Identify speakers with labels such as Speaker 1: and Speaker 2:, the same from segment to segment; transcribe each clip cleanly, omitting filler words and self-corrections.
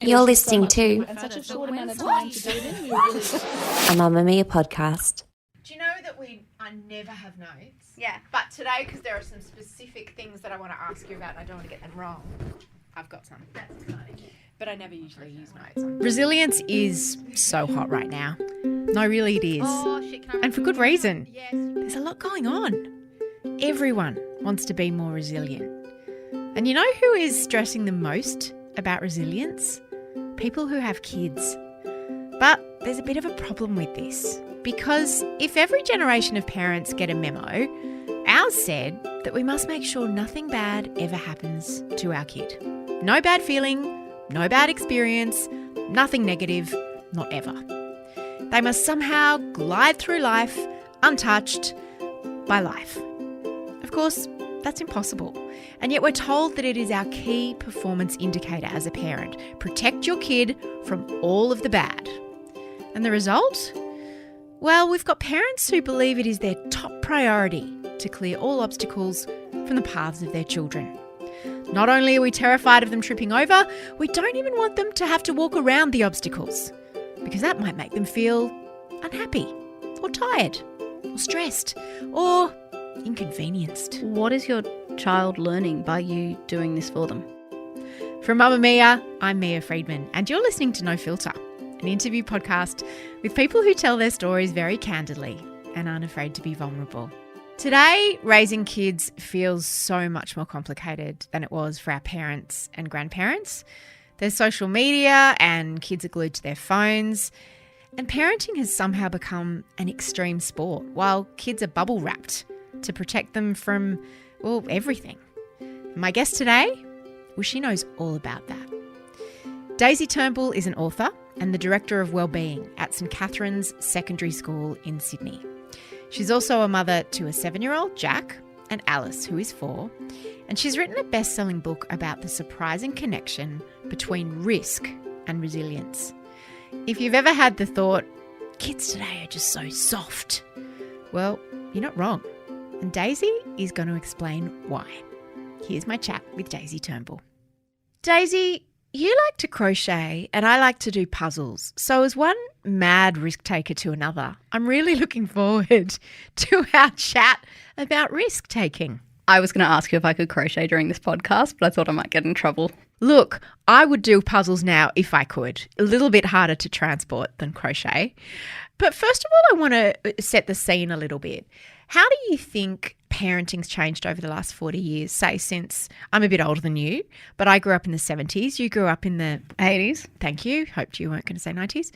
Speaker 1: You're listening to
Speaker 2: and such a short amount of time to do it in. We were really
Speaker 1: a Mamma Mia podcast.
Speaker 3: Do you know that I never have notes?
Speaker 4: Yeah.
Speaker 3: But today, because there are some specific things that I want to ask you about and I don't want to get them wrong, I've got some.
Speaker 4: That's exciting.
Speaker 3: But I never usually use notes.
Speaker 5: Resilience is so hot right now. No, really it is.
Speaker 4: Oh, shit, can I...
Speaker 5: And for good reason.
Speaker 3: Yes.
Speaker 5: There's a lot going on. Everyone wants to be more resilient. And you know who is stressing the most about resilience? People who have kids. But there's a bit of a problem with this. Because if every generation of parents get a memo, ours said that we must make sure nothing bad ever happens to our kid. No bad feeling, no bad experience, nothing negative, not ever. They must somehow glide through life untouched by life. Of course, that's impossible. And yet we're told that it is our key performance indicator as a parent. Protect your kid from all of the bad. And the result? Well, we've got parents who believe it is their top priority to clear all obstacles from the paths of their children. Not only are we terrified of them tripping over, we don't even want them to have to walk around the obstacles, because that might make them feel unhappy or tired or stressed or inconvenienced.
Speaker 4: What is your child learning by you doing this for them?
Speaker 5: From Mamma Mia, I'm Mia Friedman, and you're listening to No Filter, an interview podcast with people who tell their stories very candidly and aren't afraid to be vulnerable. Today, raising kids feels so much more complicated than it was for our parents and grandparents. There's social media and kids are glued to their phones, and parenting has somehow become an extreme sport while kids are bubble wrapped to protect them from, well, everything. My guest today, well, she knows all about that. Daisy Turnbull is an author and the Director of Wellbeing at St Catherine's Secondary School in Sydney. She's also a mother to a 7-year-old, Jack, and Alice, who is 4, and she's written a best-selling book about the surprising connection between risk and resilience. If you've ever had the thought, kids today are just so soft, well, you're not wrong. And Daisy is going to explain why. Here's my chat with Daisy Turnbull. Daisy, you like to crochet and I like to do puzzles. So as one mad risk taker to another, I'm really looking forward to our chat about risk taking.
Speaker 4: I was going to ask you if I could crochet during this podcast, but I thought I might get in trouble.
Speaker 5: Look, I would do puzzles now if I could. A little bit harder to transport than crochet. But first of all, I want to set the scene a little bit. How do you think parenting's changed over the last 40 years, say since I'm a bit older than you, but I grew up in the 70s. You grew up in the
Speaker 4: 80s.
Speaker 5: Thank you. Hoped you weren't going to say 90s.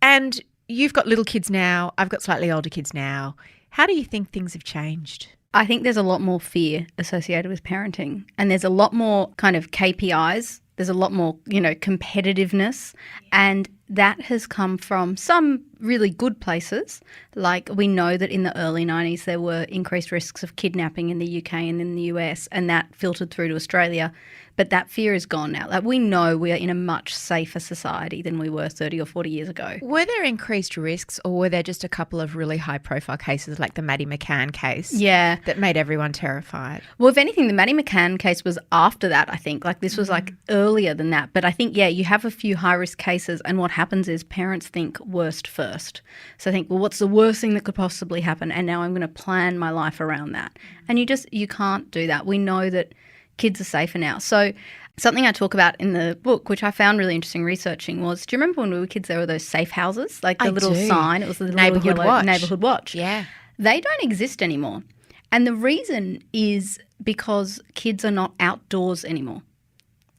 Speaker 5: And you've got little kids now. I've got slightly older kids now. How do you think things have changed?
Speaker 4: I think there's a lot more fear associated with parenting, and there's a lot more kind of KPIs. There's a lot more, competitiveness, and that has come from some really good places. Like we know that in the early 90s there were increased risks of kidnapping in the UK and in the US, and that filtered through to Australia. But that fear is gone now. Like we know we are in a much safer society than we were 30 or 40 years ago.
Speaker 5: Were there increased risks, or were there just a couple of really high-profile cases like the Maddie McCann case?
Speaker 4: Yeah.
Speaker 5: That made everyone terrified?
Speaker 4: Well, if anything, the Maddie McCann case was after that, I think. Like this was like earlier than that. But I think, you have a few high-risk cases, and what happens is parents think worst first. So think, well, what's the worst thing that could possibly happen? And now I'm going to plan my life around that. And you can't do that. We know that kids are safer now. So something I talk about in the book, which I found really interesting researching, was, do you remember when we were kids there were those safe houses? Like the little sign, it was the
Speaker 5: Neighbourhood watch.
Speaker 4: Neighbourhood watch.
Speaker 5: Yeah.
Speaker 4: They don't exist anymore. And the reason is because kids are not outdoors anymore.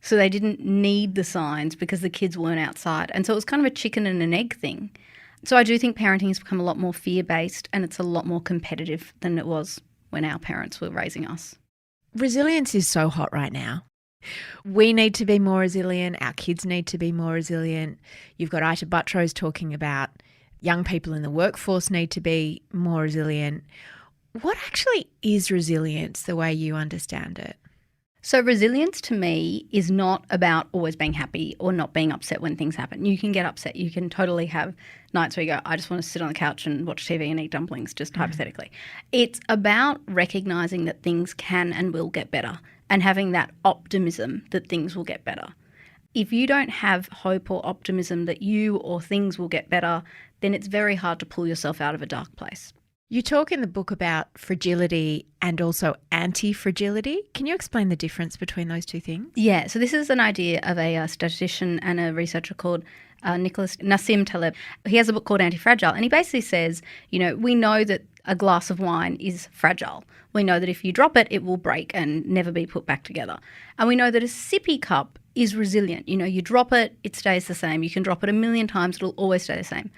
Speaker 4: So they didn't need the signs because the kids weren't outside. And so it was kind of a chicken and an egg thing. So I do think parenting has become a lot more fear-based, and it's a lot more competitive than it was when our parents were raising us.
Speaker 5: Resilience is so hot right now. We need to be more resilient. Our kids need to be more resilient. You've got Ita Buttrose talking about young people in the workforce need to be more resilient. What actually is resilience the way you understand it?
Speaker 4: So resilience to me is not about always being happy or not being upset when things happen. You can get upset. You can totally have nights where you go, I just want to sit on the couch and watch TV and eat dumplings, just hypothetically. It's about recognising that things can and will get better and having that optimism that things will get better. if you don't have hope or optimism that you or things will get better, then it's very hard to pull yourself out of a dark place.
Speaker 5: You talk in the book about fragility and also anti-fragility. Can you explain the difference between those two things?
Speaker 4: Yeah, so this is an idea of a statistician and a researcher called Nicholas Nassim Taleb. He has a book called Anti-Fragile, and he basically says, we know that a glass of wine is fragile. We know that if you drop it, it will break and never be put back together. And we know that a sippy cup is resilient. You drop it, it stays the same. You can drop it 1,000,000 times, it'll always stay the same.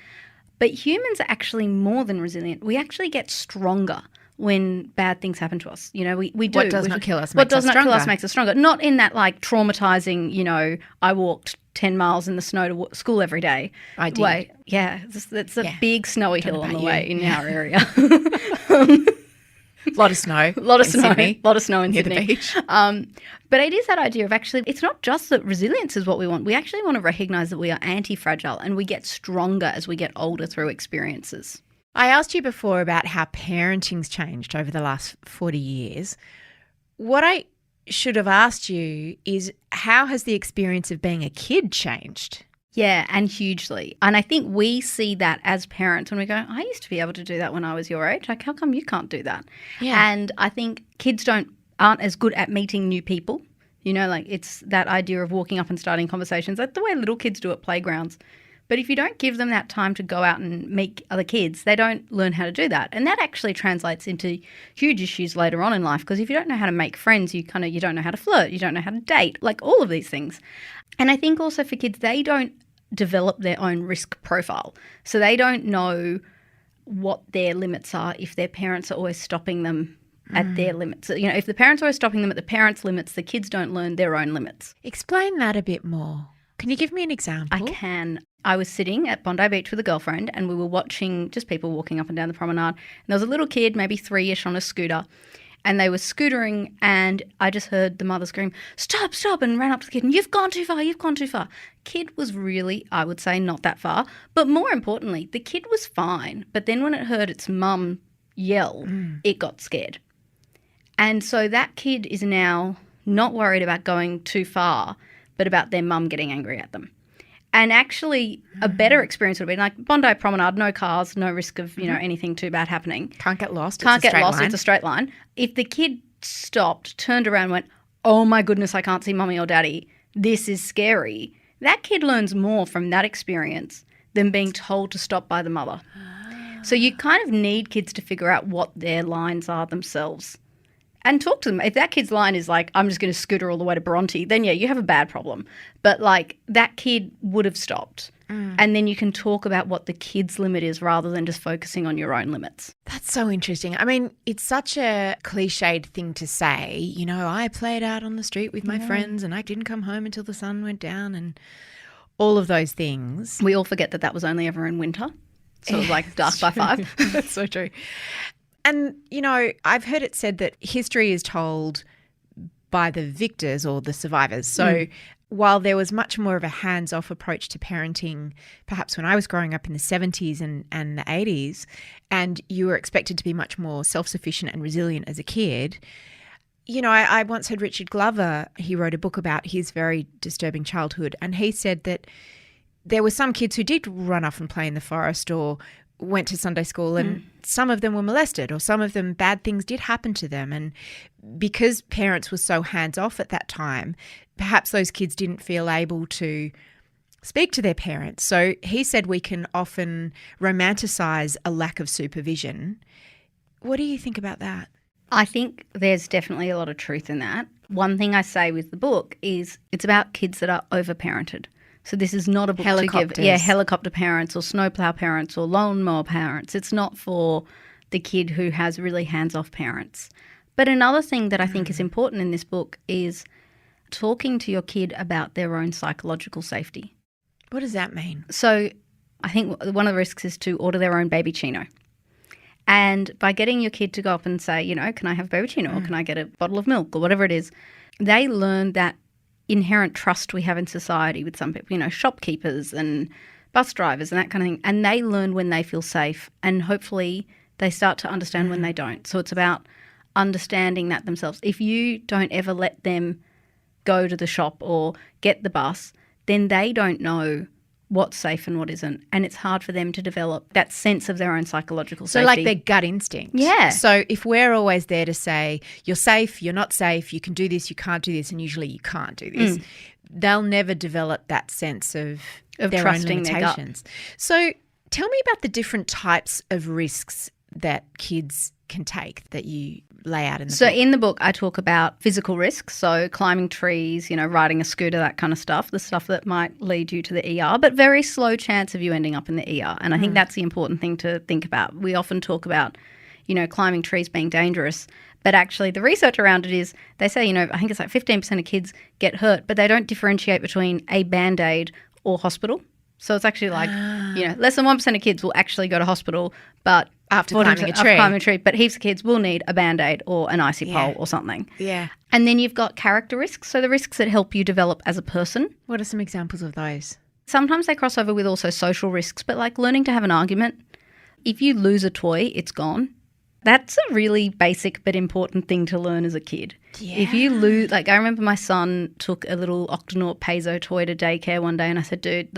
Speaker 4: But humans are actually more than resilient. We actually get stronger when bad things happen to us. We do.
Speaker 5: What does not kill us
Speaker 4: What
Speaker 5: makes us
Speaker 4: does not kill
Speaker 5: stronger.
Speaker 4: us makes us stronger. Not in that traumatizing, I walked 10 miles in the snow to school every day.
Speaker 5: I did.
Speaker 4: Way. Yeah, it's a big snowy hill on the
Speaker 5: about
Speaker 4: way
Speaker 5: you.
Speaker 4: in our area.
Speaker 5: A lot of snow.
Speaker 4: A lot of
Speaker 5: in
Speaker 4: snow.
Speaker 5: Sydney,
Speaker 4: A lot of snow in
Speaker 5: near
Speaker 4: Sydney.
Speaker 5: the beach.
Speaker 4: But it is that idea of actually, it's not just that resilience is what we want. We actually want to recognise that we are anti-fragile and we get stronger as we get older through experiences.
Speaker 5: I asked you before about how parenting's changed over the last 40 years. What I should have asked you is, how has the experience of being a kid changed?
Speaker 4: Yeah, and hugely. And I think we see that as parents when we go, I used to be able to do that when I was your age. Like, how come you can't do that?
Speaker 5: Yeah.
Speaker 4: And I think kids aren't as good at meeting new people. It's that idea of walking up and starting conversations, like the way little kids do at playgrounds. But if you don't give them that time to go out and meet other kids, they don't learn how to do that. And that actually translates into huge issues later on in life, because if you don't know how to make friends, you don't know how to flirt, you don't know how to date, like all of these things. And I think also for kids, they don't develop their own risk profile. So they don't know what their limits are if their parents are always stopping them at their limits. If the parents are always stopping them at the parents' limits, the kids don't learn their own limits.
Speaker 5: Explain that a bit more. Can you give me an example?
Speaker 4: I can. I was sitting at Bondi Beach with a girlfriend and we were watching just people walking up and down the promenade. And there was a little kid, maybe 3-ish, on a scooter. And they were scootering and I just heard the mother scream, stop, stop, and ran up to the kid and you've gone too far, you've gone too far. Kid was really, I would say, not that far. But more importantly, the kid was fine. But then when it heard its mum yell, it got scared. And so that kid is now not worried about going too far, but about their mum getting angry at them. And actually, a better experience would have been like Bondi Promenade, no cars, no risk of, anything too bad happening.
Speaker 5: Can't get lost.
Speaker 4: Can't
Speaker 5: it's a
Speaker 4: get lost.
Speaker 5: line.
Speaker 4: It's a straight line. If the kid stopped, turned around, went, oh my goodness, I can't see mummy or daddy. This is scary. That kid learns more from that experience than being told to stop by the mother. So you kind of need kids to figure out what their lines are themselves. And talk to them. If that kid's line is like, I'm just going to scooter all the way to Bronte, then yeah, you have a bad problem. But like that kid would have stopped. And then you can talk about what the kid's limit is rather than just focusing on your own limits.
Speaker 5: That's so interesting. I mean, it's such a cliched thing to say, I played out on the street with my friends and I didn't come home until the sun went down and all of those things.
Speaker 4: We all forget that was only ever in winter. Sort of like dark by 5.
Speaker 5: That's so true. And, I've heard it said that history is told by the victors or the survivors. So while there was much more of a hands-off approach to parenting, perhaps when I was growing up in the 70s and the 80s, and you were expected to be much more self-sufficient and resilient as a kid, I once heard Richard Glover, he wrote a book about his very disturbing childhood, and he said that there were some kids who did run off and play in the forest or went to Sunday school and some of them were molested or some of them bad things did happen to them. And because parents were so hands-off at that time, perhaps those kids didn't feel able to speak to their parents. So he said we can often romanticize a lack of supervision. What do you think about that?
Speaker 4: I think there's definitely a lot of truth in that. One thing I say with the book is it's about kids that are overparented. So this is not a book to give helicopter parents or snowplow parents or lawnmower parents. It's not for the kid who has really hands-off parents. But another thing that I think is important in this book is talking to your kid about their own psychological safety.
Speaker 5: What does that mean?
Speaker 4: So I think one of the risks is to order their own baby chino. And by getting your kid to go up and say, can I have baby chino or can I get a bottle of milk or whatever it is, they learn that inherent trust we have in society with some people, shopkeepers and bus drivers and that kind of thing. And they learn when they feel safe and hopefully they start to understand when they don't. So it's about understanding that themselves. If you don't ever let them go to the shop or get the bus, then they don't know what's safe and what isn't. And it's hard for them to develop that sense of their own psychological
Speaker 5: So
Speaker 4: safety.
Speaker 5: like their gut instinct.
Speaker 4: Yeah.
Speaker 5: So if we're always there to say, you're safe, you're not safe, you can do this, you can't do this, and usually you can't do this, they'll never develop that sense of their
Speaker 4: trusting
Speaker 5: own
Speaker 4: their gut.
Speaker 5: limitations. So tell me about the different types of risks that kids can take that you lay out in the
Speaker 4: So
Speaker 5: book.
Speaker 4: in the book, I talk about physical risks, so climbing trees, riding a scooter, that kind of stuff, the stuff that might lead you to the ER, but very slow chance of you ending up in the ER. And I think that's the important thing to think about. We often talk about, climbing trees being dangerous, but actually the research around it is they say, I think it's like 15% of kids get hurt, but they don't differentiate between a Band-Aid or hospital. So it's actually like, less than 1% of kids will actually go to hospital, but
Speaker 5: After
Speaker 4: 40%
Speaker 5: climbing a tree.
Speaker 4: But heaps of kids will need a Band-Aid or an icy pole or something.
Speaker 5: Yeah.
Speaker 4: And then you've got character risks, so the risks that help you develop as a person.
Speaker 5: What are some examples of those?
Speaker 4: Sometimes they cross over with also social risks, but like learning to have an argument. If you lose a toy, it's gone. That's a really basic but important thing to learn as a kid.
Speaker 5: Yeah.
Speaker 4: If you lose, I remember my son took a little Octonaut Paizo toy to daycare one day and I said, dude,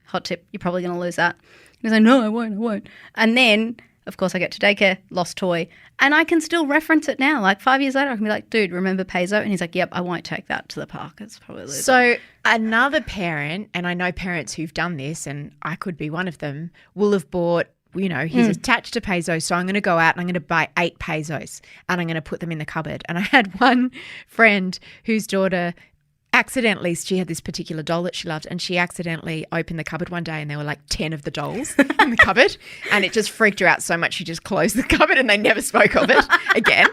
Speaker 4: hot tip, you're probably going to lose that. He was like, no, I won't. And then, of course, I get to daycare, lost toy, and I can still reference it now. 5 years later, I can be like, dude, remember Paizo? And he's like, yep, I won't take that to the park. It's probably losing.
Speaker 5: So another parent, and I know parents who've done this, and I could be one of them, will have bought, he's attached to Paizo, so I'm going to go out and I'm going to buy 8 Paizos and I'm going to put them in the cupboard. And I had one friend whose daughter accidentally, she had this particular doll that she loved, and she accidentally opened the cupboard one day and there were 10 of the dolls in the cupboard, and it just freaked her out so much she just closed the cupboard and they never spoke of it again.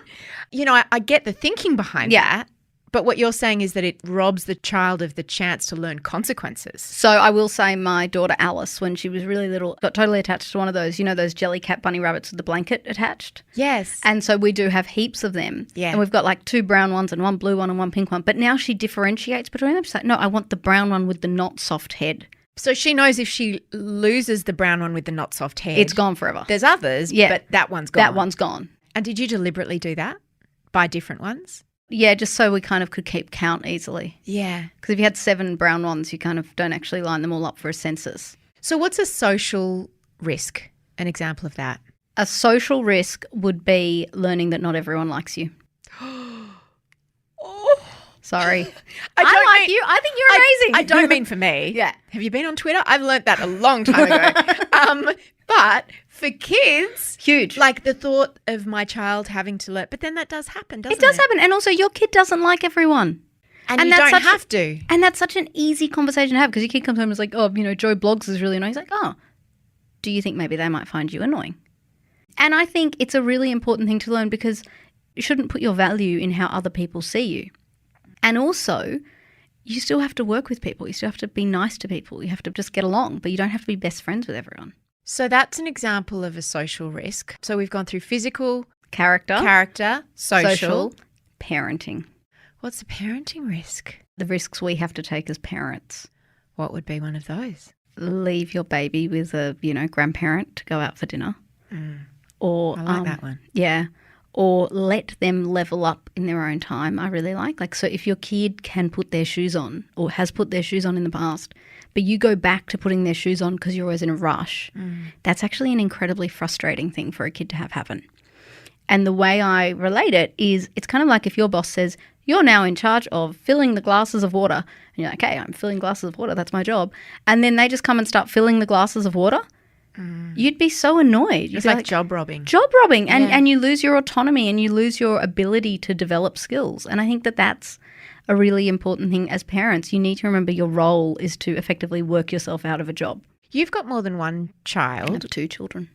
Speaker 5: I get the thinking behind that, but what you're saying is that it robs the child of the chance to learn consequences.
Speaker 4: So I will say my daughter Alice, when she was really little, got totally attached to one of those, those jelly cat bunny rabbits with the blanket attached.
Speaker 5: Yes.
Speaker 4: And so we do have heaps of them.
Speaker 5: Yeah.
Speaker 4: And we've got 2 brown ones and 1 blue one and 1 pink one. But now she differentiates between them. She's like, no, I want the brown one with the not soft head.
Speaker 5: So she knows if she loses the brown one with the not soft head,
Speaker 4: It's gone forever.
Speaker 5: There's others, but that one's gone.
Speaker 4: That one's gone.
Speaker 5: And did you deliberately do that? Buy different ones?
Speaker 4: Yeah, just so we kind of could keep count easily.
Speaker 5: Yeah.
Speaker 4: Because if you had 7 brown ones, you kind of don't actually line them all up for a census.
Speaker 5: So what's a social risk? An example of that?
Speaker 4: A social risk would be learning that not everyone likes you. Sorry. I like you. I think you're amazing.
Speaker 5: I don't mean for me.
Speaker 4: Yeah.
Speaker 5: Have you been on Twitter? I've learnt that a long time ago. But for kids,
Speaker 4: Huge.
Speaker 5: the thought of my child having to learn, but then that does happen, doesn't it?
Speaker 4: It does happen. And also your kid doesn't like everyone.
Speaker 5: And you
Speaker 4: that's
Speaker 5: don't
Speaker 4: such
Speaker 5: have to.
Speaker 4: And that's such an easy conversation to have because your kid comes home and is like, oh, Joe Blogs is really annoying. He's like, oh, do you think maybe they might find you annoying? And I think it's a really important thing to learn because you shouldn't put your value in how other people see you. And also, you still have to work with people. You still have to be nice to people. You have to just get along, but you don't have to be best friends with everyone.
Speaker 5: So that's an example of a social risk. So we've gone through physical,
Speaker 4: Character,
Speaker 5: social.
Speaker 4: parenting.
Speaker 5: What's a parenting risk?
Speaker 4: The risks we have to take as parents.
Speaker 5: What would be one of those?
Speaker 4: Leave your baby with a, grandparent to go out for dinner. Or
Speaker 5: I like that one.
Speaker 4: Yeah. Or let them level up in their own time, I really like. So if your kid can put their shoes on or has put their shoes on in the past, but you go back to putting their shoes on because you're always in a rush, that's actually an incredibly frustrating thing for a kid to have happen. And the way I relate it is it's kind of like if your boss says, you're now in charge of filling the glasses of water. And you're like, okay, I'm filling glasses of water. That's my job. And then they just come and start filling the glasses of water. You'd be so annoyed. You'd
Speaker 5: It's
Speaker 4: be
Speaker 5: like job robbing.
Speaker 4: And you lose your autonomy and you lose your ability to develop skills. And I think that that's a really important thing as parents. You need to remember your role is to effectively work yourself out of a job.
Speaker 5: You've got more than one
Speaker 4: I
Speaker 5: child.
Speaker 4: have 2 children.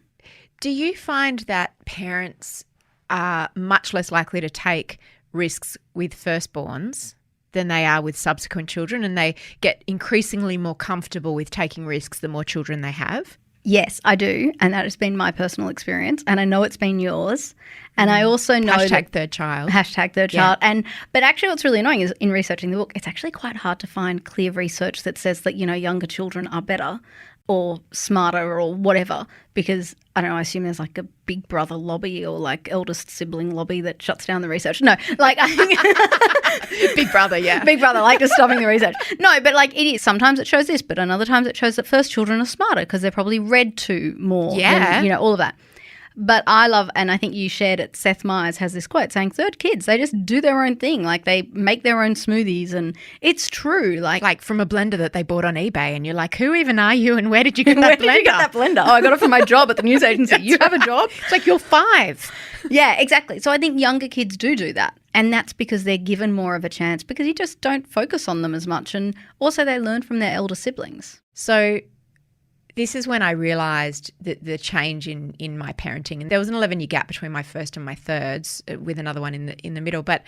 Speaker 5: Do you find that parents are much less likely to take risks with firstborns than they are with subsequent children, and they get increasingly more comfortable with taking risks the more children they have?
Speaker 4: Yes, I do. And that has been my personal experience. And I know it's been yours. And I also know
Speaker 5: Hashtag third child.
Speaker 4: Hashtag third child. But actually what's really annoying is in researching the book, it's actually quite hard to find clear research that says that, younger children are better or smarter or whatever, because I don't know, I assume there's like a big brother lobby or like eldest sibling lobby that shuts down the research. No, like I think
Speaker 5: Big brother, yeah.
Speaker 4: Big brother, like just stopping the research. No, but like it is. Sometimes it shows this, but another times it shows that first children are smarter because they're probably read to more.
Speaker 5: Yeah.
Speaker 4: Than, all of that. But I love, and I think you shared it, Seth Meyers has this quote saying third kids, they just do their own thing. Like they make their own smoothies and it's true. Like
Speaker 5: from a blender that they bought on eBay and you're like, who even are you and where did you get that
Speaker 4: where
Speaker 5: blender?
Speaker 4: did you get that blender? Oh, I got it from my job at the news agency. You have a job?
Speaker 5: It's like you're 5.
Speaker 4: Yeah, exactly. So I think younger kids do that. And that's because they're given more of a chance because you just don't focus on them as much. And also they learn from their elder siblings.
Speaker 5: So this is when I realised the change in my parenting. And there was an 11-year gap between my first and my thirds, with another one in the middle. But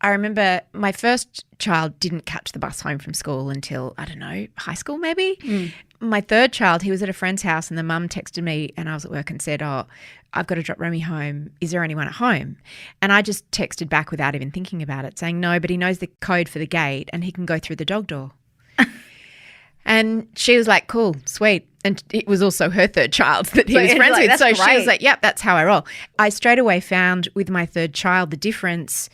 Speaker 5: I remember my first child didn't catch the bus home from school until, I don't know, high school maybe. My third child, he was at a friend's house and the mum texted me and I was at work and said, oh, I've got to drop Remy home. Is there anyone at home? And I just texted back without even thinking about it, saying no, but he knows the code for the gate and he can go through the dog door. And she was like, cool, sweet. And it was also her third child that he was friends with. So she was like, yep, that's how I roll. I straight away found with my third child the difference.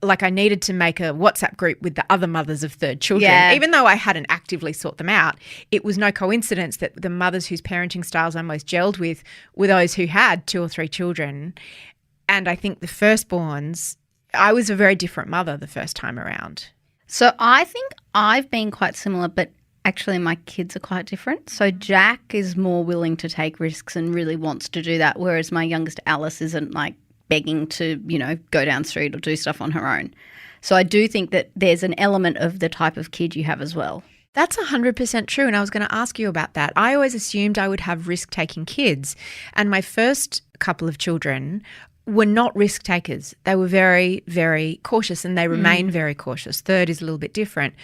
Speaker 5: Like I needed to make a WhatsApp group with the other mothers of third children.
Speaker 4: Yeah.
Speaker 5: Even though I hadn't actively sought them out, it was no coincidence that the mothers whose parenting styles I most gelled with were those who had 2 or 3 children. And I think the firstborns, I was a very different mother the first time around.
Speaker 4: So I think I've been quite similar, but actually my kids are quite different. So Jack is more willing to take risks and really wants to do that, whereas my youngest Alice isn't like begging to, go down the street or do stuff on her own. So I do think that there's an element of the type of kid you have as well.
Speaker 5: That's 100% true, and I was going to ask you about that. I always assumed I would have risk-taking kids, and my first couple of children were not risk takers. They were very, very cautious, and they remain very cautious. Third is a little bit different.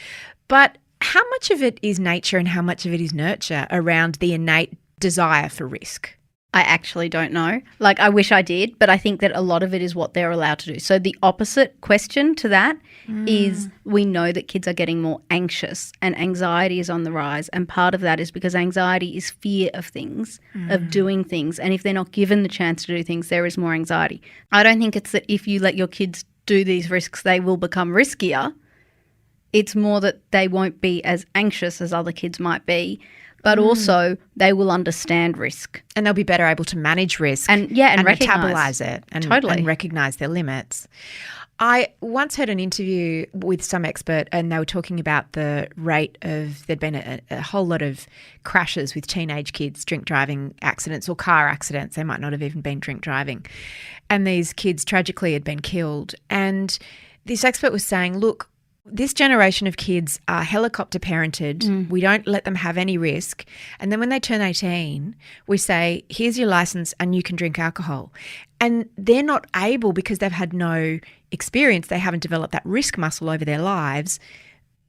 Speaker 5: But how much of it is nature and how much of it is nurture around the innate desire for risk?
Speaker 4: I actually don't know. Like, I wish I did, but I think that a lot of it is what they're allowed to do. So the opposite question to that is we know that kids are getting more anxious and anxiety is on the rise. And part of that is because anxiety is fear of things, of doing things. And if they're not given the chance to do things, there is more anxiety. I don't think it's that if you let your kids do these risks, they will become riskier. It's more that they won't be as anxious as other kids might be, but also they will understand risk.
Speaker 5: And they'll be better able to manage risk
Speaker 4: and
Speaker 5: metabolize it and
Speaker 4: totally
Speaker 5: recognize their limits. I once heard an interview with some expert and they were talking about the rate of, there'd been a whole lot of crashes with teenage kids, drink driving accidents or car accidents. They might not have even been drink driving. And these kids tragically had been killed. And this expert was saying, look, this generation of kids are helicopter parented. We don't let them have any risk. And then when they turn 18, we say, here's your license and you can drink alcohol. And they're not able, because they've had no experience, they haven't developed that risk muscle over their lives.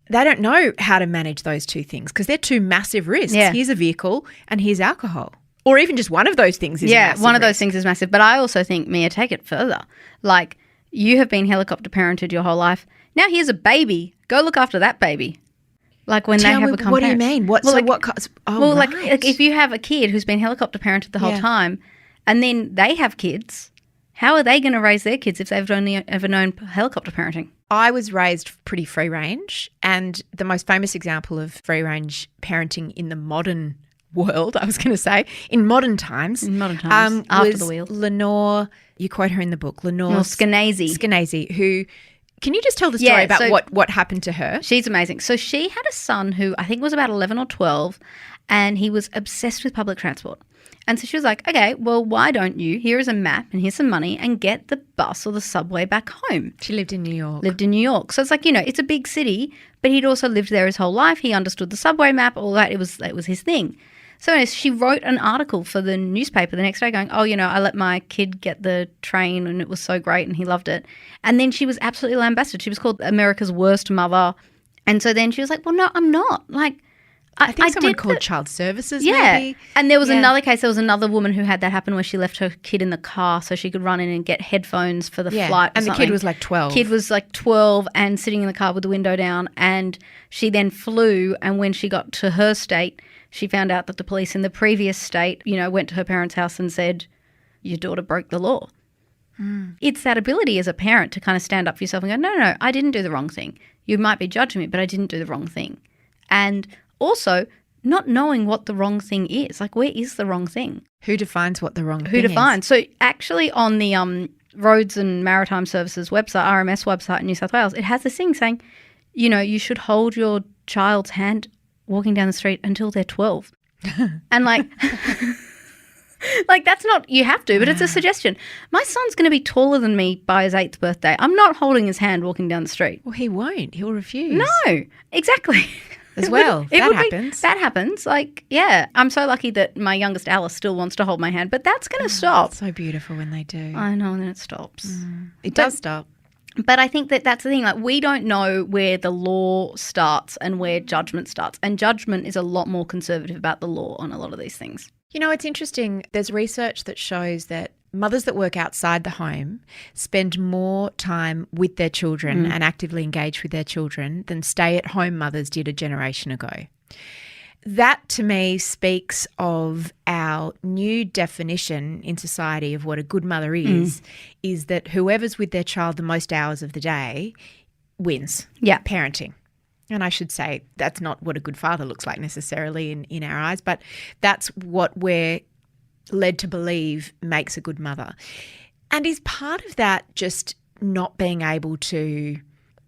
Speaker 5: They don't know how to manage those two things because they're two massive risks.
Speaker 4: Yeah.
Speaker 5: Here's a vehicle and here's alcohol. Or even just one of those things is a massive
Speaker 4: one of those
Speaker 5: risk.
Speaker 4: things is massive. But I also think, Mia, take it further. Like, you have been helicopter parented your whole life. Now here's a baby. Go look after that baby. Like when they have become
Speaker 5: what
Speaker 4: parents.
Speaker 5: do you mean? What?
Speaker 4: Well,
Speaker 5: So
Speaker 4: like,
Speaker 5: what?
Speaker 4: like if you have a kid who's been helicopter parented the whole time, and then they have kids, how are they going to raise their kids if they've only ever known helicopter parenting?
Speaker 5: I was raised pretty free range, and the most famous example of free range parenting in the modern world, I was going to say, in modern times,
Speaker 4: after
Speaker 5: was
Speaker 4: the wheel.
Speaker 5: Lenore. You quote her in the book, Lenore
Speaker 4: Skenazy.
Speaker 5: who. Can you just tell the story about what happened to her?
Speaker 4: She's amazing. So she had a son who I think was about 11 or 12, and he was obsessed with public transport. And so she was like, okay, well, why don't you, here is a map and here's some money, and get the bus or the subway back home.
Speaker 5: She lived in New York.
Speaker 4: So it's like, it's a big city, but he'd also lived there his whole life. He understood the subway map, all that. It was his thing. So anyways, she wrote an article for the newspaper the next day going, I let my kid get the train and it was so great and he loved it. And then she was absolutely lambasted. She was called America's worst mother. And so then she was like, well, no, I'm not. Like,
Speaker 5: I think someone
Speaker 4: did
Speaker 5: called child services
Speaker 4: Yeah.
Speaker 5: maybe.
Speaker 4: And there was
Speaker 5: Yeah.
Speaker 4: another case, there was another woman who had that happen where she left her kid in the car so she could run in and get headphones for the flight.
Speaker 5: And the kid was like 12.
Speaker 4: Kid was like 12 and sitting in the car with the window down, and she then flew, and when she got to her state, she found out that the police in the previous state, went to her parents' house and said, your daughter broke the law. It's that ability as a parent to kind of stand up for yourself and go, no, I didn't do the wrong thing. You might be judging me, but I didn't do the wrong thing. And also not knowing what the wrong thing is. Like, where is the wrong thing?
Speaker 5: Who defines what the wrong thing
Speaker 4: Who
Speaker 5: is?
Speaker 4: defines? So actually on the Roads and Maritime Services website, RMS website in New South Wales, it has this thing saying, you should hold your child's hand walking down the street until they're 12. And like... Like, that's not, you have to, but it's a suggestion. My son's going to be taller than me by his 8th birthday. I'm not holding his hand walking down the street.
Speaker 5: Well, he won't. He'll refuse.
Speaker 4: No, exactly.
Speaker 5: As well. That happens.
Speaker 4: That happens. Like, yeah, I'm so lucky that my youngest Alice still wants to hold my hand, but that's going to stop.
Speaker 5: It's so beautiful when they do.
Speaker 4: I know, and then it stops.
Speaker 5: It does stop.
Speaker 4: But I think that that's the thing. Like, we don't know where the law starts and where judgment starts. And judgment is a lot more conservative about the law on a lot of these things.
Speaker 5: It's interesting. There's research that shows that mothers that work outside the home spend more time with their children and actively engage with their children than stay-at-home mothers did a generation ago. That, to me, speaks of our new definition in society of what a good mother is that whoever's with their child the most hours of the day wins.
Speaker 4: Yeah.
Speaker 5: Parenting. And I should say that's not what a good father looks like necessarily in our eyes, but that's what we're led to believe makes a good mother. And is part of that just not being able to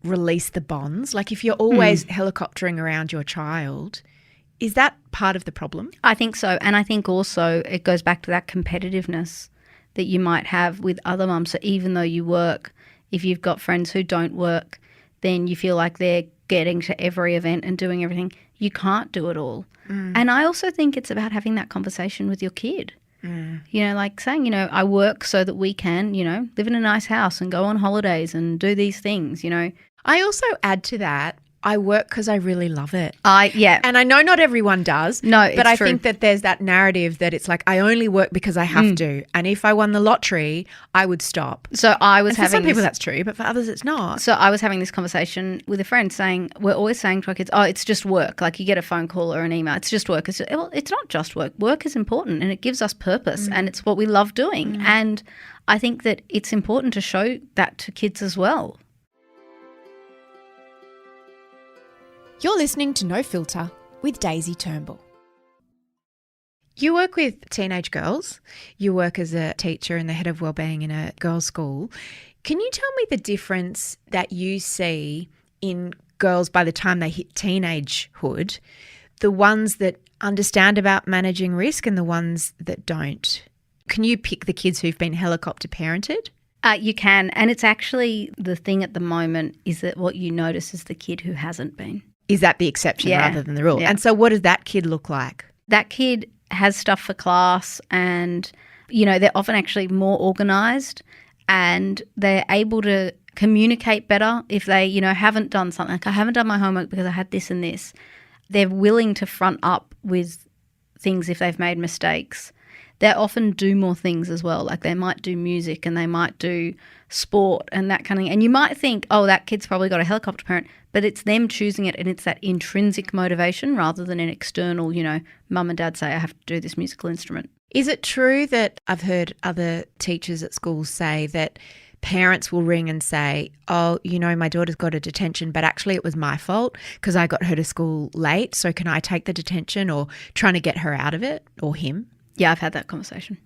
Speaker 5: release the bonds? Like, if you're always helicoptering around your child, is that part of the problem?
Speaker 4: I think so. And I think also it goes back to that competitiveness that you might have with other mums. So even though you work, if you've got friends who don't work, then you feel like they're getting to every event and doing everything. You can't do it all. And I also think it's about having that conversation with your kid. Like saying, I work so that we can, live in a nice house and go on holidays and do these things,
Speaker 5: I also add to that, I work because I really love it.
Speaker 4: Yeah.
Speaker 5: And I know not everyone does.
Speaker 4: No, it's
Speaker 5: but I
Speaker 4: true.
Speaker 5: think that there's that narrative that it's like I only work because I have to. And if I won the lottery, I would stop.
Speaker 4: So I was
Speaker 5: And for
Speaker 4: having
Speaker 5: some people
Speaker 4: this-
Speaker 5: that's true, but for others it's not.
Speaker 4: So I was having this conversation with a friend saying, we're always saying to our kids, it's just work. Like, you get a phone call or an email, it's just work. It's not just work. Work is important and it gives us purpose and it's what we love doing. And I think that it's important to show that to kids as well.
Speaker 5: You're listening to No Filter with Daisy Turnbull. You work with teenage girls. You work as a teacher and the head of wellbeing in a girls' school. Can you tell me the difference that you see in girls by the time they hit teenagehood, the ones that understand about managing risk and the ones that don't? Can you pick the kids who've been helicopter parented?
Speaker 4: You can. And it's actually the thing at the moment is that what you notice is the kid who hasn't been.
Speaker 5: Is that the exception
Speaker 4: Yeah.
Speaker 5: rather than the rule?
Speaker 4: Yeah.
Speaker 5: And so what does that kid look like?
Speaker 4: That kid has stuff for class and, they're often actually more organised and they're able to communicate better if they, haven't done something. Like, I haven't done my homework because I had this and this. They're willing to front up with things if they've made mistakes. They often do more things as well. Like, they might do music and they might do sport and that kind of thing. And you might think, that kid's probably got a helicopter parent, but it's them choosing it and it's that intrinsic motivation rather than an external, mum and dad say, I have to do this musical instrument.
Speaker 5: Is it true that I've heard other teachers at schools say that parents will ring and say, my daughter's got a detention, but actually it was my fault because I got her to school late, so can I take the detention, or trying to get her out of it, or him?
Speaker 4: Yeah, I've had that conversation.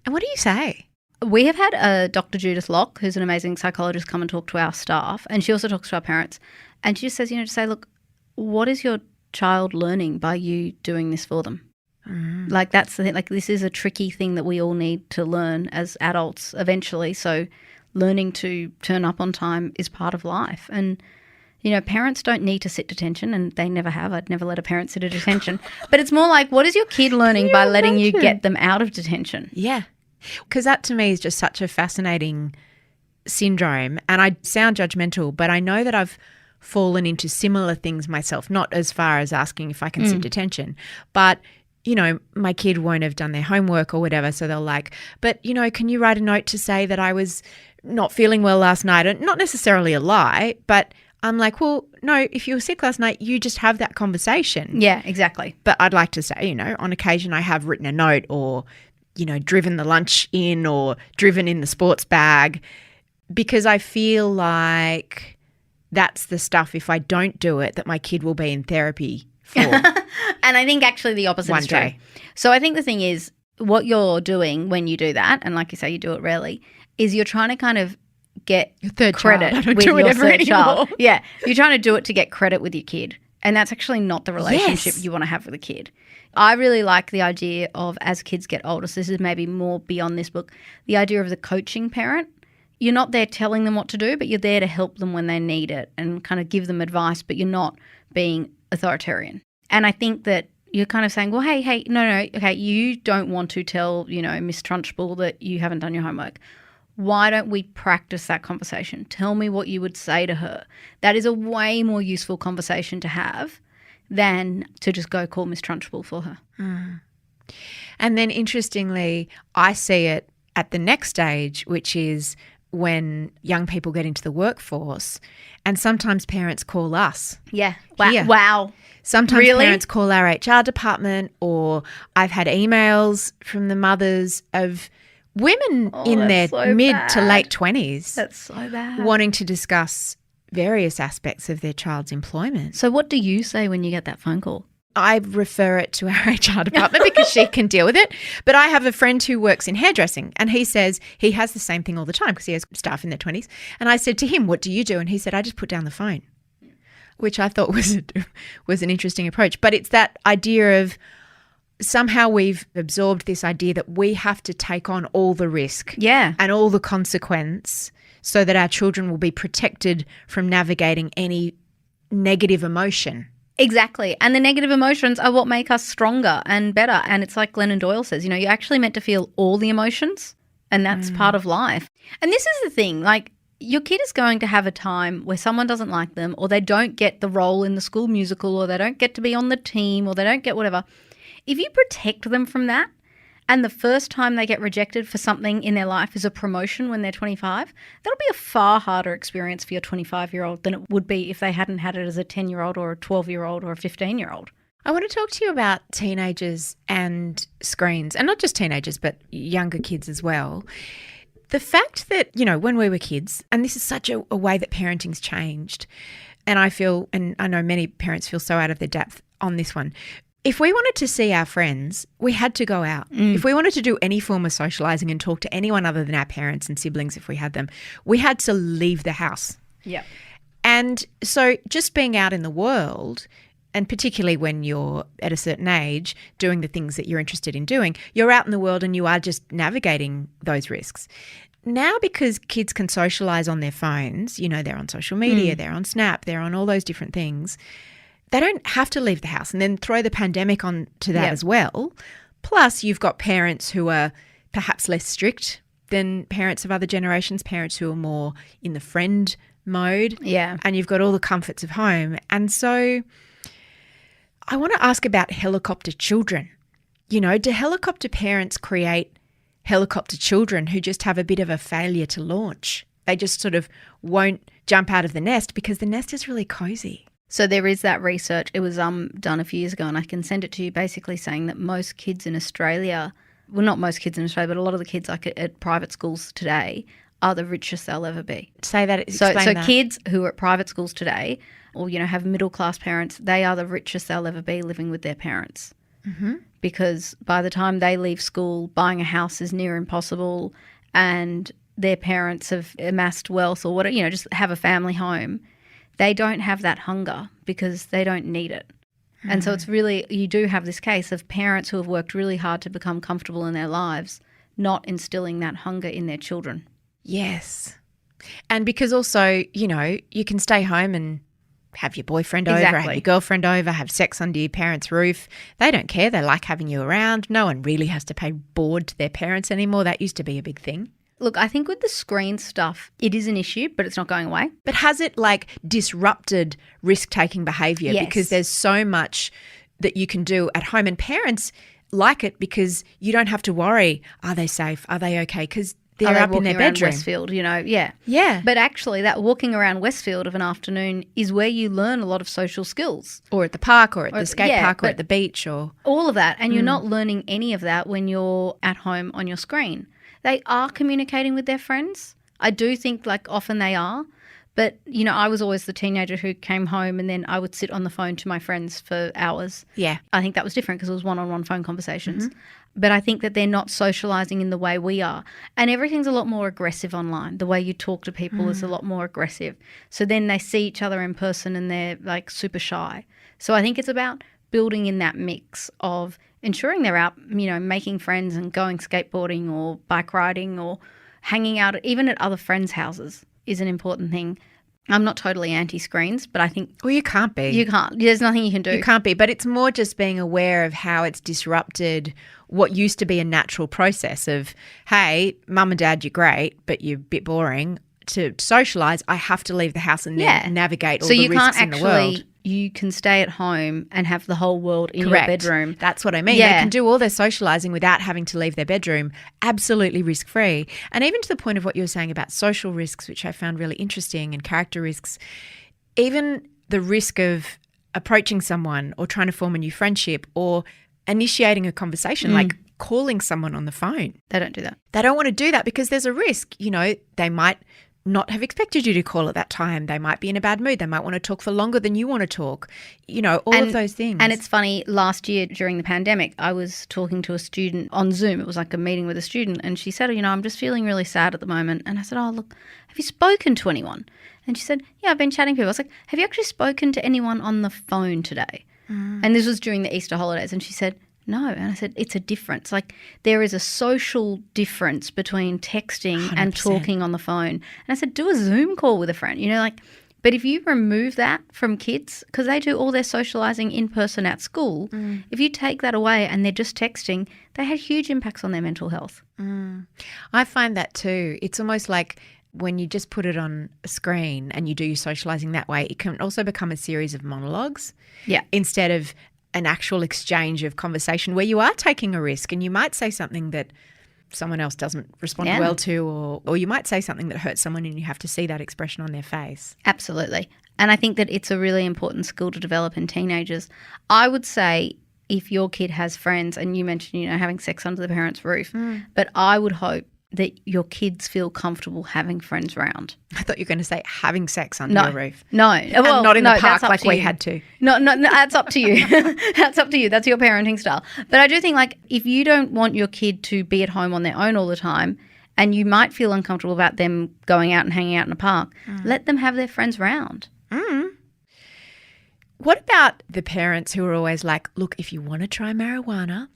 Speaker 5: And what do you say?
Speaker 4: We have had Dr. Judith Locke, who's an amazing psychologist, come and talk to our staff, and she also talks to our parents. And she just says, to say, look, what is your child learning by you doing this for them? Like, that's the thing. Like, this is a tricky thing that we all need to learn as adults eventually. So learning to turn up on time is part of life. And, parents don't need to sit detention, and they never have. I'd never let a parent sit at detention. But it's more like, what is your kid learning by letting you get them out of detention?
Speaker 5: Yeah. Because that to me is just such a fascinating syndrome. And I sound judgmental, but I know that I've fallen into similar things myself, not as far as asking if I can sit detention, but my kid won't have done their homework or whatever. So they'll like, but, can you write a note to say that I was not feeling well last night? And not necessarily a lie, but I'm like, well, no, if you were sick last night, you just have that conversation.
Speaker 4: Yeah, exactly.
Speaker 5: But I'd like to say, on occasion I have written a note or, driven the lunch in or driven in the sports bag, because I feel like that's the stuff, if I don't do it, that my kid will be in therapy for.
Speaker 4: And I think actually the opposite
Speaker 5: One
Speaker 4: is true.
Speaker 5: day.
Speaker 4: So I think the thing is, what you're doing when you do that, and like you say, you do it rarely, is you're trying to kind of get
Speaker 5: third
Speaker 4: credit
Speaker 5: child. I don't
Speaker 4: with
Speaker 5: do it
Speaker 4: your
Speaker 5: ever
Speaker 4: third
Speaker 5: anymore.
Speaker 4: child. Yeah, you're trying to do it to get credit with your kid. And that's actually not the relationship
Speaker 5: Yes.
Speaker 4: you want to have with a kid. I really like the idea of, as kids get older, so this is maybe more beyond this book, the idea of the coaching parent. You're not there telling them what to do, but you're there to help them when they need it and kind of give them advice, but you're not being authoritarian. And I think that you're kind of saying, well, hey, no, okay, you don't want to tell, Miss Trunchbull that you haven't done your homework. Why don't we practice that conversation? Tell me what you would say to her. That is a way more useful conversation to have than to just go call Miss Trunchbull for her.
Speaker 5: And then interestingly, I see it at the next stage, which is when young people get into the workforce, and sometimes parents call us.
Speaker 4: Yeah.
Speaker 5: Here.
Speaker 4: Wow.
Speaker 5: Sometimes
Speaker 4: Really?
Speaker 5: parents call our HR department, or I've had emails from the mothers of women in their
Speaker 4: that's so
Speaker 5: mid to
Speaker 4: bad.
Speaker 5: late 20s
Speaker 4: That's so bad.
Speaker 5: wanting to discuss various aspects of their child's employment.
Speaker 4: So what do you say when you get that phone call?
Speaker 5: I refer it to our HR department because she can deal with it. But I have a friend who works in hairdressing, and he says he has the same thing all the time because he has staff in their 20s. And I said to him, what do you do? And he said, I just put down the phone, which I thought was an interesting approach. But it's that idea of somehow we've absorbed this idea that we have to take on all the risk and all the consequence so that our children will be protected from navigating any negative emotion.
Speaker 4: Exactly. And the negative emotions are what make us stronger and better. And it's like Glennon Doyle says, you're actually meant to feel all the emotions, and that's part of life. And this is the thing, like, your kid is going to have a time where someone doesn't like them, or they don't get the role in the school musical, or they don't get to be on the team, or they don't get whatever. If you protect them from that, and the first time they get rejected for something in their life is a promotion when they're 25, that'll be a far harder experience for your 25-year-old than it would be if they hadn't had it as a 10-year-old or a 12-year-old or a 15-year-old.
Speaker 5: I want to talk to you about teenagers and screens, and not just teenagers, but younger kids as well. The fact that, when we were kids, and this is such a way that parenting's changed, and I feel, and I know many parents feel so out of their depth on this one, if we wanted to see our friends, we had to go out. If we wanted to do any form of socialising and talk to anyone other than our parents and siblings, if we had them, we had to leave the house.
Speaker 4: Yeah.
Speaker 5: And so just being out in the world, and particularly when you're at a certain age doing the things that you're interested in doing, you're out in the world and you are just navigating those risks. Now, because kids can socialise on their phones, they're on social media, they're on Snap, they're on all those different things, they don't have to leave the house, and then throw the pandemic on to that as well. Plus, you've got parents who are perhaps less strict than parents of other generations, parents who are more in the friend mode.
Speaker 4: Yeah.
Speaker 5: And you've got all the comforts of home. And so I want to ask about helicopter children. Do helicopter parents create helicopter children who just have a bit of a failure to launch? They just sort of won't jump out of the nest because the nest is really cozy.
Speaker 4: So there is that research. It was done a few years ago, and I can send it to you, basically saying that most kids in Australia, well, not most kids in Australia, but a lot of the kids like at private schools today are the richest they'll ever be.
Speaker 5: Say that.
Speaker 4: So
Speaker 5: Explain that.
Speaker 4: Kids who are at private schools today, or have middle class parents, they are the richest they'll ever be living with their parents. Mm-hmm. Because by the time they leave school, buying a house is near impossible, and their parents have amassed wealth or whatever, just have a family home. They don't have that hunger because they don't need it. And so it's really, you do have this case of parents who have worked really hard to become comfortable in their lives, not instilling that hunger in their children.
Speaker 5: Yes. And because also, you can stay home and have your boyfriend over, have your girlfriend over, have sex under your parents' roof. They don't care. They like having you around. No one really has to pay board to their parents anymore. That used to be a big thing.
Speaker 4: Look, I think with the screen stuff, it is an issue, but it's not going away.
Speaker 5: But has it like disrupted risk-taking behaviour?
Speaker 4: Yes.
Speaker 5: Because there's so much that you can do at home, and parents like it because you don't have to worry, are they safe? Are they okay? Because they're up in their
Speaker 4: walking around
Speaker 5: bedroom.
Speaker 4: Westfield, yeah.
Speaker 5: Yeah.
Speaker 4: But actually, that walking around Westfield of an afternoon is where you learn a lot of social skills.
Speaker 5: Or at the park or at the skate park or
Speaker 4: but
Speaker 5: at the beach or...
Speaker 4: all of that. And you're not learning any of that when you're at home on your screen. They are communicating with their friends. I do think like often they are. But, I was always the teenager who came home and then I would sit on the phone to my friends for hours.
Speaker 5: Yeah.
Speaker 4: I think that was different because it was one-on-one phone conversations. But I think that they're not socialising in the way we are. And everything's a lot more aggressive online. The way you talk to people is a lot more aggressive. So then they see each other in person and they're like super shy. So I think it's about building in that mix of ensuring they're out, making friends and going skateboarding or bike riding or hanging out even at other friends' houses is an important thing. I'm not totally anti-screens, but I think...
Speaker 5: Well, you can't be.
Speaker 4: You can't. There's nothing you can do.
Speaker 5: You can't be, but it's more just being aware of how it's disrupted what used to be a natural process of, hey, mum and dad, you're great, but you're a bit boring. To socialise, I have to leave the house and then navigate all the risks in the world.
Speaker 4: You can stay at home and have the whole world in
Speaker 5: Correct.
Speaker 4: your bedroom.
Speaker 5: That's what I mean.
Speaker 4: Yeah.
Speaker 5: They can do all their socialising without having to leave their bedroom, absolutely risk-free. And even to the point of what you were saying about social risks, which I found really interesting, and character risks, even the risk of approaching someone or trying to form a new friendship or initiating a conversation, like calling someone on the phone.
Speaker 4: They don't do that.
Speaker 5: They don't want to do that because there's a risk. They might not have expected you to call at that time. They might be in a bad mood. They might want to talk for longer than you want to talk. All of those things.
Speaker 4: And it's funny, last year during the pandemic, I was talking to a student on Zoom. It was like a meeting with a student. And she said, I'm just feeling really sad at the moment. And I said, oh, look, have you spoken to anyone? And she said, yeah, I've been chatting to people. I was like, have you actually spoken to anyone on the phone today? And this was during the Easter holidays. And she said, no. And I said, it's a difference. Like there is a social difference between texting
Speaker 5: 100%.
Speaker 4: And talking on the phone. And I said, do a Zoom call with a friend, but if you remove that from kids, because they do all their socialising in person at school, if you take that away and they're just texting, they had huge impacts on their mental health.
Speaker 5: I find that too. It's almost like when you just put it on a screen and you do your socialising that way, it can also become a series of monologues.
Speaker 4: Yeah.
Speaker 5: Instead of an actual exchange of conversation where you are taking a risk and you might say something that someone else doesn't respond well to, or you might say something that hurts someone and you have to see that expression on their face.
Speaker 4: Absolutely. And I think that it's a really important skill to develop in teenagers. I would say if your kid has friends, and you mentioned, having sex under the parents' roof, but I would hope that your kids feel comfortable having friends around.
Speaker 5: I thought you were going to say having sex under your roof.
Speaker 4: No.
Speaker 5: Well, not in the park like we had to.
Speaker 4: No, that's up to you. That's up to you. That's your parenting style. But I do think if you don't want your kid to be at home on their own all the time and you might feel uncomfortable about them going out and hanging out in a park, let them have their friends round.
Speaker 5: What about the parents who are always like, look, if you want to try marijuana,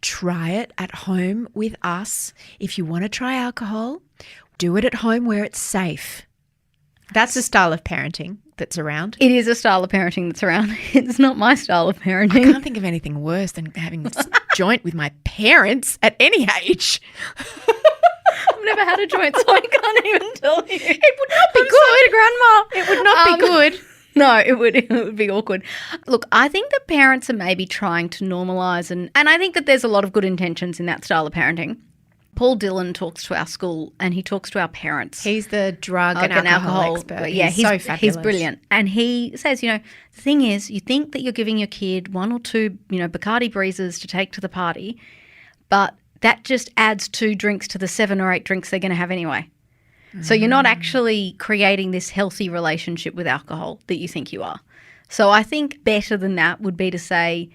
Speaker 5: try it at home with us. If you want to try alcohol, do it at home where it's safe. That's a style of parenting that's around.
Speaker 4: It is a style of parenting that's around. It's not my style of parenting.
Speaker 5: I can't think of anything worse than having a joint with my parents at any age.
Speaker 4: I've never had a joint, so I can't even tell you.
Speaker 5: It would not be good. Grandma. It would not be good.
Speaker 4: No, it would be awkward. Look, I think that parents are maybe trying to normalise and I think that there's a lot of good intentions in that style of parenting. Paul Dillon talks to our school and he talks to our parents.
Speaker 5: He's the drug and alcohol expert.
Speaker 4: Yeah,
Speaker 5: he's so fabulous.
Speaker 4: He's brilliant. And he says, the thing is, you think that you're giving your kid one or two, Bacardi breezes to take to the party, but that just adds 2 drinks to the 7 or 8 drinks they're going to have anyway. So you're not actually creating this healthy relationship with alcohol that you think you are. So I think better than that would be to say,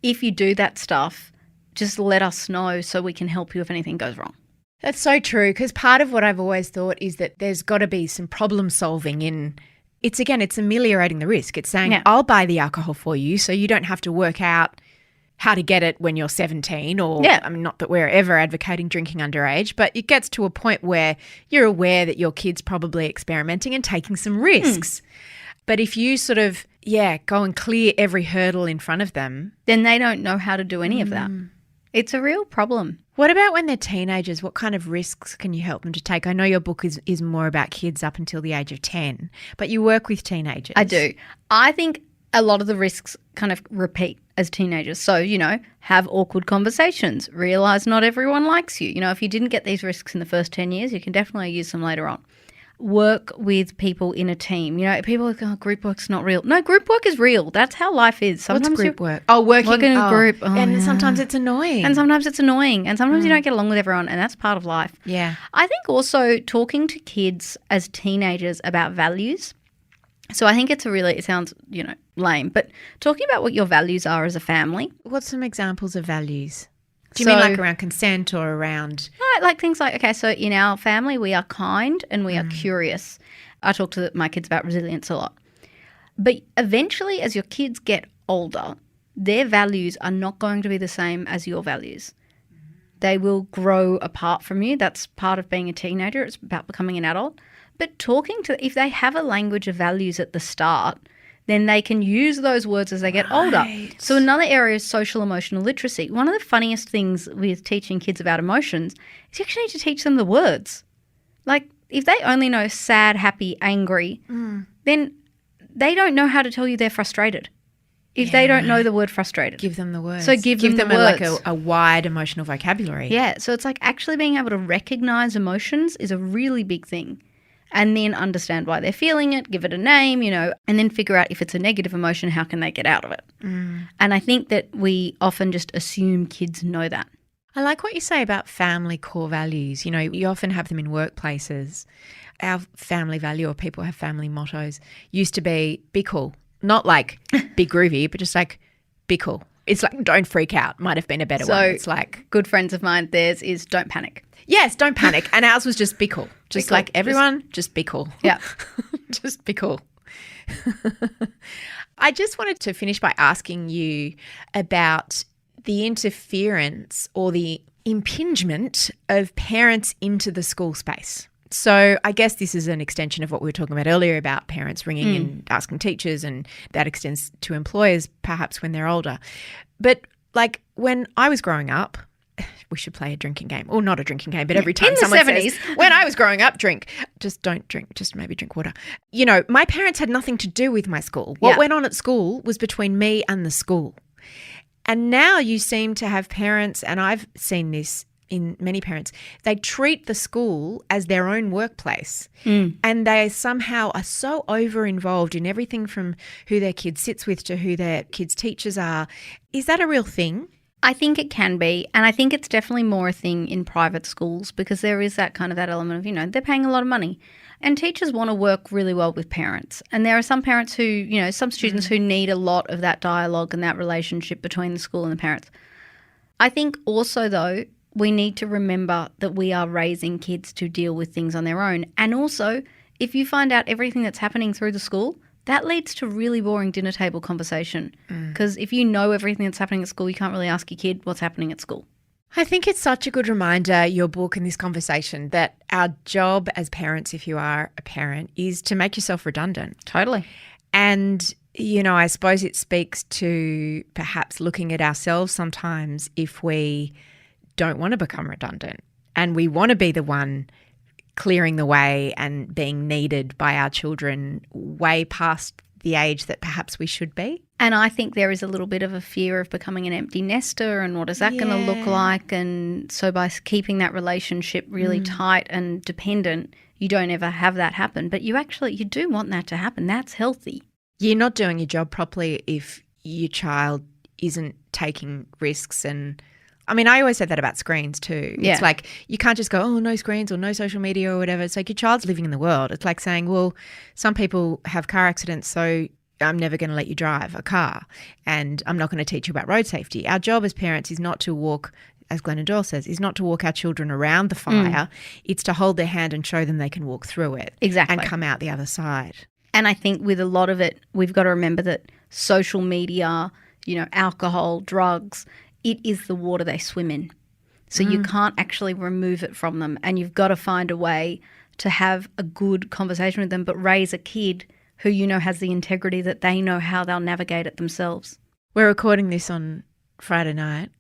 Speaker 4: if you do that stuff, just let us know so we can help you if anything goes wrong.
Speaker 5: That's so true, because part of what I've always thought is that there's got to be some problem solving in it's ameliorating the risk. It's saying, I'll buy the alcohol for you so you don't have to work out how to get it when you're 17 or, I mean, not that we're ever advocating drinking underage, but it gets to a point where you're aware that your kid's probably experimenting and taking some risks. But if you sort of, go and clear every hurdle in front of them.
Speaker 4: Then they don't know how to do any of that. It's a real problem.
Speaker 5: What about when they're teenagers? What kind of risks can you help them to take? I know your book is more about kids up until the age of 10, but you work with teenagers.
Speaker 4: I do. I think a lot of the risks kind of repeat as teenagers. So, have awkward conversations, realise not everyone likes you. If you didn't get these risks in the first 10 years, you can definitely use them later on. Work with people in a team. People are going, group work's not real. No, group work is real. That's how life is. Sometimes
Speaker 5: What's group work? Oh, working
Speaker 4: in a group. Oh,
Speaker 5: and
Speaker 4: yeah.
Speaker 5: sometimes it's annoying.
Speaker 4: And sometimes it's annoying. And sometimes you don't get along with everyone, and that's part of life.
Speaker 5: Yeah.
Speaker 4: I think also talking to kids as teenagers about values. So I think it sounds, lame, but talking about what your values are as a family.
Speaker 5: What's some examples of values? Do you mean like around consent or around?
Speaker 4: Like things like, okay, so in our family we are kind and we are curious. I talk to my kids about resilience a lot. But eventually as your kids get older, their values are not going to be the same as your values. They will grow apart from you. That's part of being a teenager. It's about becoming an adult. But if they have a language of values at the start, then they can use those words as they get older. So another area is social emotional literacy. One of the funniest things with teaching kids about emotions is you actually need to teach them the words. Like if they only know sad, happy, angry, then they don't know how to tell you they're frustrated. If they don't know the word frustrated.
Speaker 5: Give them the words.
Speaker 4: So give them the words.
Speaker 5: a wide emotional vocabulary.
Speaker 4: Yeah, so it's like actually being able to recognise emotions is a really big thing. And then understand why they're feeling it, give it a name, and then figure out if it's a negative emotion, how can they get out of it? And I think that we often just assume kids know that.
Speaker 5: I like what you say about family core values. You often have them in workplaces. Our family value, or people have family mottos, used to be cool. Not like be groovy, but just like be cool. It's like don't freak out might have been a better one. It's like
Speaker 4: good friends of mine, theirs is don't panic.
Speaker 5: Yes, don't panic. And ours was just be cool. Just like everyone, just be cool.
Speaker 4: Yeah.
Speaker 5: Just be cool. I just wanted to finish by asking you about the interference or the impingement of parents into the school space. So I guess this is an extension of what we were talking about earlier about parents ringing and asking teachers, and that extends to employers perhaps when they're older. But like when I was growing up, we should play a drinking game. Or not a drinking game, but every time
Speaker 4: in the
Speaker 5: someone
Speaker 4: 70s.
Speaker 5: says, when I was growing up, drink. Just don't drink. Just maybe drink water. My parents had nothing to do with my school. What went on at school was between me and the school. And now you seem to have parents, and I've seen this in many parents, they treat the school as their own workplace. And they somehow are so over-involved in everything from who their kid sits with to who their kids' teachers are. Is that a real thing?
Speaker 4: I think it can be, and I think it's definitely more a thing in private schools because there is that kind of that element of, they're paying a lot of money. And teachers want to work really well with parents. And there are some parents who, some students who need a lot of that dialogue and that relationship between the school and the parents. I think also, though, we need to remember that we are raising kids to deal with things on their own. And also, if you find out everything that's happening through the school, that leads to really boring dinner table conversation. Because if you know everything that's happening at school, you can't really ask your kid what's happening at school.
Speaker 5: I think it's such a good reminder, your book and this conversation, that our job as parents, if you are a parent, is to make yourself redundant.
Speaker 4: Totally.
Speaker 5: And, I suppose it speaks to perhaps looking at ourselves sometimes if we don't want to become redundant and we want to be the one clearing the way and being needed by our children way past the age that perhaps we should be.
Speaker 4: And I think there is a little bit of a fear of becoming an empty nester and what is that going to look like. And so by keeping that relationship really tight and dependent, you don't ever have that happen. But you do want that to happen. That's healthy.
Speaker 5: You're not doing your job properly if your child isn't taking risks. And I always say that about screens too.
Speaker 4: Yeah.
Speaker 5: It's like you can't just go, oh, no screens or no social media or whatever. It's like your child's living in the world. It's like saying, well, some people have car accidents, so I'm never going to let you drive a car and I'm not going to teach you about road safety. Our job as parents is not to walk, as Glennon Doyle says, is not to walk our children around the fire. It's to hold their hand and show them they can walk through it.
Speaker 4: Exactly.
Speaker 5: And come out the other side.
Speaker 4: And I think with a lot of it, we've got to remember that social media, alcohol, drugs, it is the water they swim in. So you can't actually remove it from them. And you've got to find a way to have a good conversation with them, but raise a kid who has the integrity that they know how they'll navigate it themselves.
Speaker 5: We're recording this on Friday night.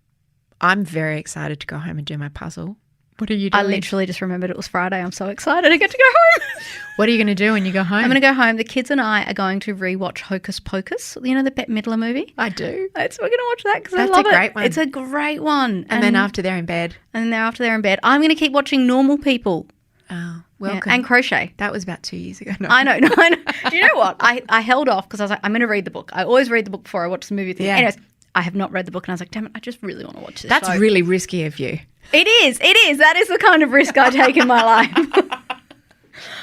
Speaker 5: I'm very excited to go home and do my puzzle. What are you doing?
Speaker 4: I literally just remembered it was Friday. I'm so excited I get to go home.
Speaker 5: What are you going to do when you go home?
Speaker 4: I'm going to go home. The kids and I are going to rewatch Hocus Pocus. You know the Bette Midler movie?
Speaker 5: I do.
Speaker 4: We're going to watch that because I
Speaker 5: That's
Speaker 4: love
Speaker 5: a great
Speaker 4: it.
Speaker 5: one.
Speaker 4: It's a great one.
Speaker 5: And then after they're in bed.
Speaker 4: And then after they're in bed, I'm going to keep watching Normal People.
Speaker 5: Oh,
Speaker 4: Yeah,
Speaker 5: welcome.
Speaker 4: and crochet.
Speaker 5: That was about 2 years ago. No.
Speaker 4: I know. Do you know what? I held off because I was like, I'm going to read the book. I always read the book before I watch the movie thing.
Speaker 5: Yeah.
Speaker 4: Anyways, I have not read the book and I was like, damn it, I just really want to watch this
Speaker 5: That's
Speaker 4: show.
Speaker 5: really risky of you.
Speaker 4: It is. That is the kind of risk I take in my life.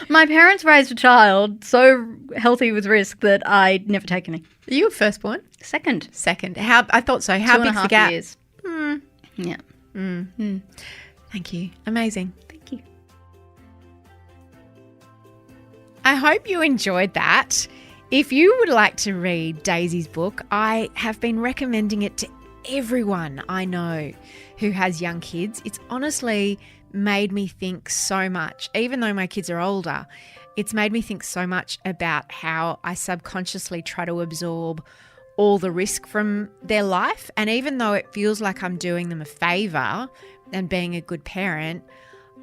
Speaker 4: My parents raised a child so healthy with risk that I'd never take any.
Speaker 5: Are you a firstborn?
Speaker 4: Second.
Speaker 5: How? I thought so. How
Speaker 4: 2.5
Speaker 5: big's the gap?
Speaker 4: years. Yeah.
Speaker 5: Thank you. Amazing.
Speaker 4: Thank you.
Speaker 5: I hope you enjoyed that. If you would like to read Daisy's book, I have been recommending it to everyone I know who has young kids. It's honestly made me think so much, even though my kids are older, it's made me think so much about how I subconsciously try to absorb all the risk from their life. And even though it feels like I'm doing them a favor and being a good parent,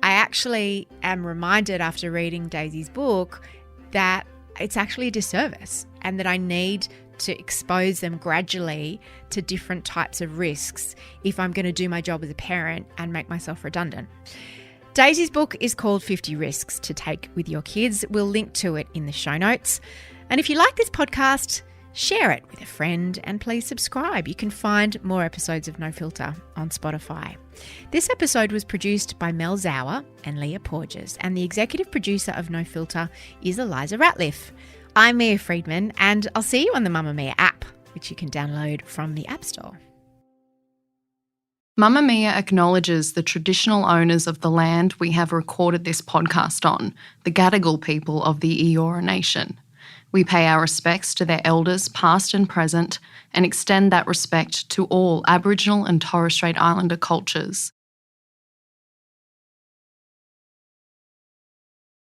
Speaker 5: I actually am reminded after reading Daisy's book that it's actually a disservice and that I need to expose them gradually to different types of risks if I'm going to do my job as a parent and make myself redundant. Daisy's book is called 50 Risks to Take with Your Kids. We'll link to it in the show notes. And if you like this podcast, share it with a friend and please subscribe. You can find more episodes of No Filter on Spotify. This episode was produced by Mel Zauer and Leah Porges, and the executive producer of No Filter is Eliza Ratliff. I'm Mia Friedman, and I'll see you on the Mamamia app, which you can download from the App Store.
Speaker 6: Mamamia acknowledges the traditional owners of the land we have recorded this podcast on, the Gadigal people of the Eora Nation. We pay our respects to their elders, past and present, and extend that respect to all Aboriginal and Torres Strait Islander cultures.